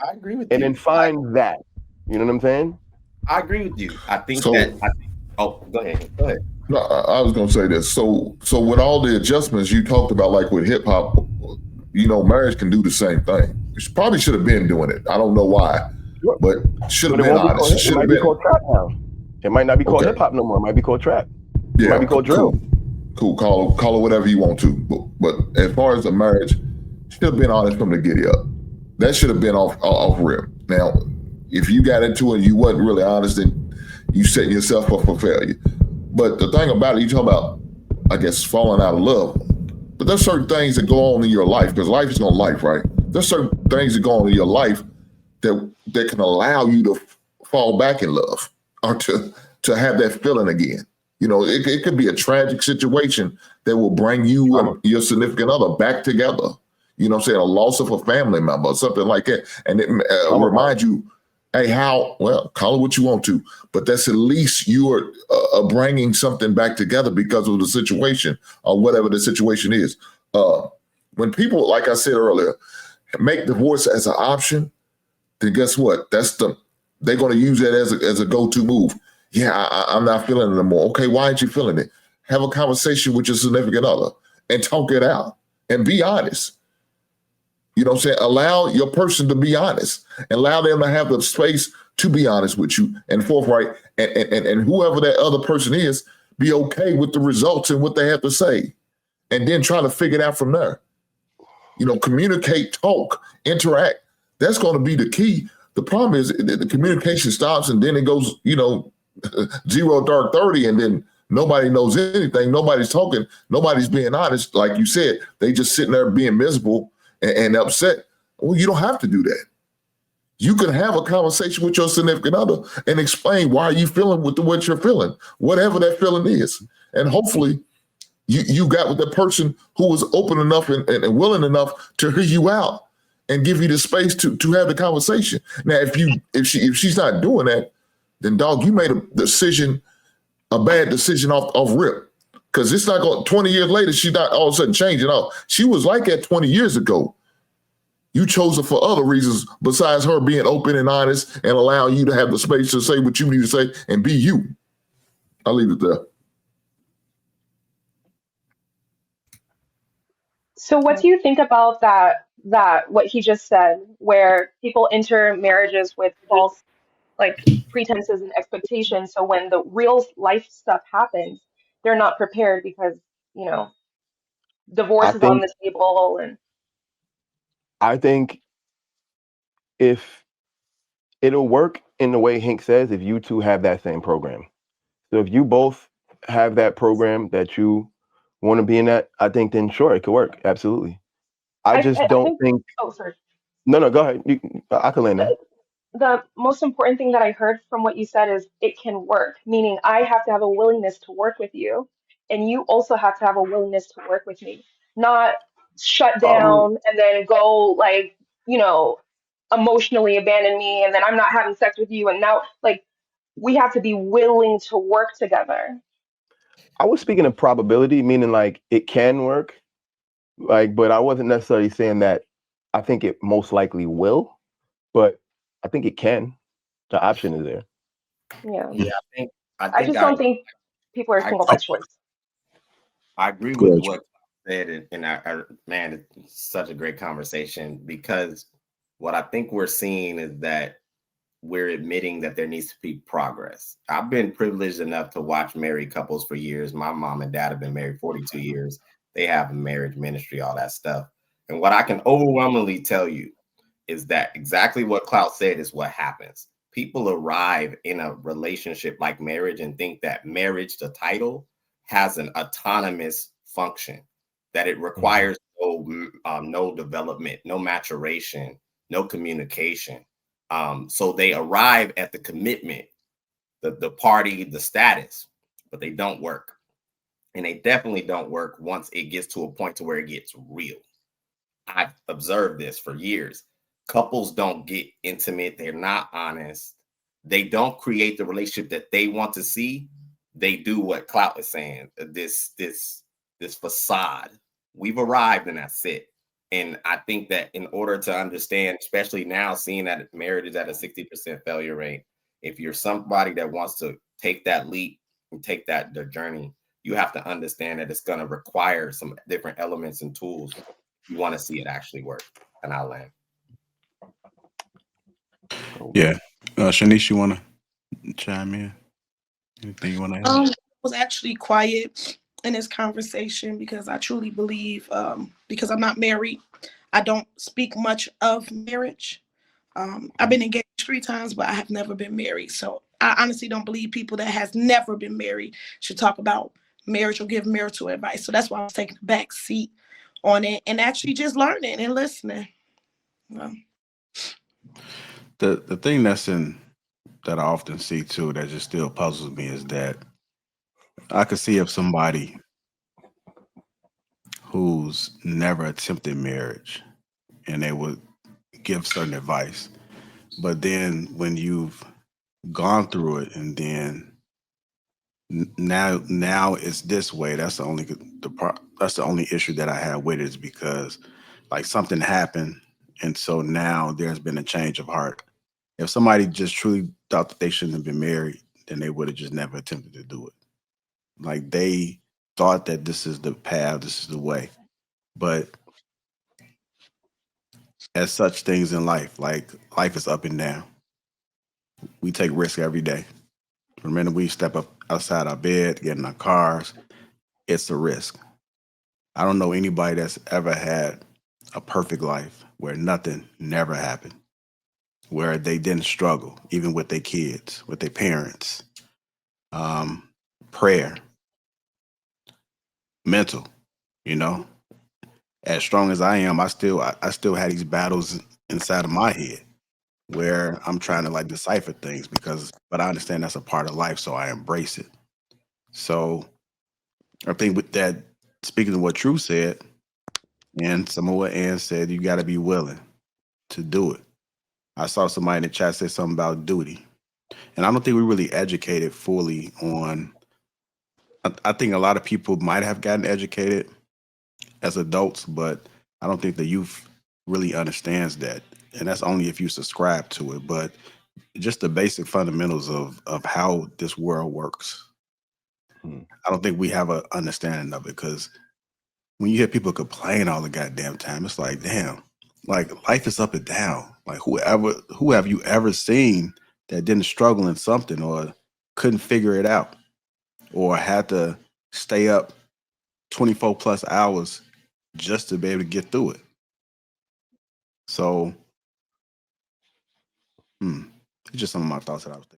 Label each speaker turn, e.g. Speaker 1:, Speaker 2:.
Speaker 1: I agree with
Speaker 2: and then
Speaker 1: you.
Speaker 2: find that. You know what I'm saying?
Speaker 1: I agree with you. I think that.
Speaker 3: So
Speaker 1: Oh, go ahead. Go ahead.
Speaker 3: no, I was going to say this. So with all the adjustments you talked about, like with hip hop, marriage can do the same thing. She probably should have been doing it. I don't know why,
Speaker 2: Sure.
Speaker 3: but should have
Speaker 2: But it
Speaker 3: been
Speaker 2: won't be
Speaker 3: honest.
Speaker 2: called.
Speaker 3: She
Speaker 2: It
Speaker 3: should have
Speaker 2: might be
Speaker 3: been
Speaker 2: called trap now. It might not be called hip
Speaker 3: okay.
Speaker 2: hop no more. It might be called trap. It might
Speaker 3: Yeah,
Speaker 2: be called drill.
Speaker 3: cool. Cool. Call it whatever you want to. But as far as the marriage, should have been honest from the giddy up. That should have been off rip. Now, if you got into it and you wasn't really honest, then you setting yourself up for failure. But the thing about it, you talk about, I guess, falling out of love. But there's certain things that go on in your life because life is on life, right? There's certain things that go on in your life that can allow you to fall back in love or to have that feeling again. It could be a tragic situation that will bring you and
Speaker 2: Trauma.
Speaker 3: your significant other back together. You know what I'm saying? A loss of a family member or something like that. And it
Speaker 2: Trauma bond.
Speaker 3: reminds you, hey, call it what you want to, but that's at least you are bringing something back together because of the situation or whatever the situation is. When people, like I said earlier, make divorce as an option, then guess what? They're going to use that as a go-to move. Yeah, I'm not feeling it anymore. Okay, why aren't you feeling it? Have a conversation with your significant other and talk it out and be honest. You know what I'm saying? Allow your person to be honest. Allow them to have the space to be honest with you and forthright. And whoever that other person is, be okay with the results and what they have to say. And then try to figure it out from there. Communicate, talk, interact. That's going to be the key. The problem is the communication stops and then it goes, 0 dark 30, and then nobody knows anything. Nobody's talking. Nobody's being honest. Like you said, they just sitting there being miserable and upset. Well, you don't have to do that. You can have a conversation with your significant other and explain why you feeling with what you're feeling, whatever that feeling is. And hopefully you got with that person who was open enough and willing enough to hear you out and give you the space to have the conversation. Now, if she's not doing that, then dog, you made a bad decision off rip. Because it's not going 20 years later, she's not all of a sudden changing out. She was like that 20 years ago. You chose her for other reasons besides her being open and honest and allowing you to have the space to say what you need to say and be you. I'll leave it there.
Speaker 4: So what do you think about that what he just said, where people enter marriages with false like pretenses and expectations, so when the real life stuff happens, they're not prepared because, you know,
Speaker 2: I
Speaker 4: divorce is on
Speaker 2: think
Speaker 4: the table and
Speaker 2: I think if it'll work in the way Hank says, if you two have that same program. So if you both have that program that you want to be in that, I think then sure it could work. Absolutely. I just
Speaker 4: I
Speaker 2: don't
Speaker 4: think,
Speaker 2: think.
Speaker 4: oh sorry.
Speaker 2: No, go ahead. I can land there.
Speaker 4: The most important thing that I heard from what you said is it can work, meaning I have to have a willingness to work with you, and you also have to have a willingness to work with me, not shut
Speaker 2: Um,
Speaker 4: down and then go like, you know, emotionally abandon me, and then I'm not having sex with you, and now like we have to be willing to work together.
Speaker 2: I was speaking of probability, meaning like it can work, like, but I wasn't necessarily saying that I think it most likely will, but I think it can. The option is there.
Speaker 4: Yeah.
Speaker 1: Yeah, I
Speaker 4: I
Speaker 1: think
Speaker 4: just don't think people are
Speaker 1: I
Speaker 4: single by choice.
Speaker 1: I agree
Speaker 3: Go
Speaker 1: with
Speaker 3: ahead.
Speaker 1: what you said, and man, it's such a great conversation because what I think we're seeing is that we're admitting that there needs to be progress. I've been privileged enough to watch married couples for years. My mom and dad have been married 42 years. They have a marriage ministry, all that stuff. And what I can overwhelmingly tell you is that exactly what Klaus said is what happens. People arrive in a relationship like marriage and think that marriage, the title, has an autonomous function, that it
Speaker 2: Mhm.
Speaker 1: requires no development, no maturation, no communication. So they arrive at the commitment, the party, the status, but they don't work. And they definitely don't work once it gets to a point to where it gets real. I've observed this for years. Couples don't get intimate. They're not honest. They don't create the relationship that they want to see. They do what Clout is saying. This facade. We've arrived and that's it. And I think that in order to understand, especially now seeing that marriage is at a 60% failure rate, if you're somebody that wants to take that leap and take the journey, you have to understand that it's going to require some different elements and tools. You want to see it actually work. And I'll land.
Speaker 5: Yeah. Shanice, you want to chime in? Anything you want to add?
Speaker 6: I was actually quiet in this conversation because I truly believe, because I'm not married, I don't speak much of marriage. I've been engaged 3 times, but I have never been married. So I honestly don't believe people that has never been married should talk about marriage or give marital advice. So that's why I was taking a back seat on it and actually just learning and listening. Well,
Speaker 5: The thing that I often see too that just still puzzles me is that I could see if somebody who's never attempted marriage and they would give certain advice, but then when you've gone through it and then now it's this way, that's the only issue that I have with it, is because like something happened and so now there's been a change of heart. If somebody just truly thought that they shouldn't have been married, then they would have just never attempted to do it. Like they thought that this is the path, this is the way. But as such things in life, like life is up and down. We take risks every day. The minute we step up outside our bed, get in our cars, it's a risk. I don't know anybody that's ever had a perfect life where nothing never happened, where they didn't struggle, even with their kids, with their parents, prayer, mental, you know. As strong as I am, I still had these battles inside of my head where I'm trying to like decipher things but I understand that's a part of life, so I embrace it. So I think with that, speaking of what True said, and some of what Ann said, you got to be willing to do it. I saw somebody in the chat say something about duty, and I don't think we really educated fully on. I think a lot of people might have gotten educated as adults, but I don't think the youth really understands that, and that's only if you subscribe to it. But just the basic fundamentals of how this world works, I don't think we have an understanding of it, because when you hear people complain all the goddamn time, it's like, damn, like life is up and down. Like who have you ever seen that didn't struggle in something or couldn't figure it out or had to stay up 24 plus hours just to be able to get through it? So, it's just some of my thoughts that I was thinking.